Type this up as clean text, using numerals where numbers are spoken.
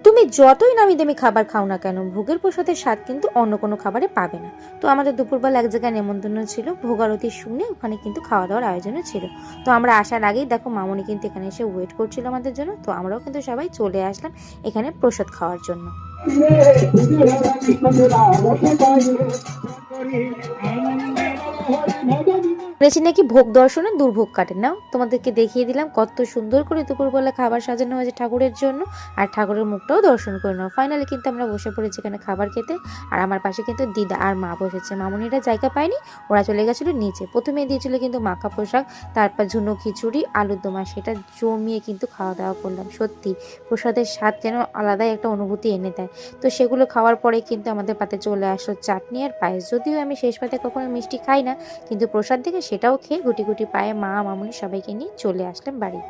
তুমি যতই নামি দামি খাবার খাও না কেন, ভোগের প্রসাদের স্বাদ কিন্তু অন্য কোনো খাবারে পাবে না। তো আমাদের দুপুরবেলা এক জায়গায় নেমন্তন্ন ছিল, ভোগারতি শুনে ওখানে কিন্তু খাওয়া দাওয়ার আয়োজনও ছিল। তো আমরা আসার আগেই দেখো মামনি কিন্তু এখানে এসে ওয়েট করছিল আমাদের জন্য। তো আমরাও কিন্তু সবাই চলে আসলাম এখানে প্রসাদ খাওয়ার জন্য। শুনেছি নাকি ভোগ দর্শনে দুর্ভোগ কাটে। নাও তোমাদেরকে দেখিয়ে দিলাম কত সুন্দর করে দুপুরবেলা খাবার সাজানো হয়েছে ঠাকুরের জন্য, আর ঠাকুরের মুখটাও দর্শন করে নাও। ফাইনালি কিন্তু আমরা বসে পড়েছি এখানে খাবার খেতে, আর আমার পাশে কিন্তু দিদা আর মা বসেছে। মামুনিরা জায়গা পায়নি, ওরা চলে গেছিলো নিচে। প্রথমে দিয়েছিল কিন্তু মাখা পোশাক, তারপর ঝুনো খিচুড়ি, আলুর দমা, সেটা জমিয়ে কিন্তু খাওয়া দাওয়া করলাম। সত্যি প্রসাদের স্বাদ যেন আলাদাই একটা অনুভূতি এনে দেয়। তো সেগুলো খাওয়ার পরে কিন্তু আমাদের পাতে চলে আসলো চাটনি আর পায়েস। যদিও আমি শেষ পাতে কখনো মিষ্টি খাই না, কিন্তু প্রসাদ থেকে সেটাও খেয়ে গুটি গুটি পায়ে মা মামুনি সবাইকে নিয়ে চলে আসলাম বাড়ি।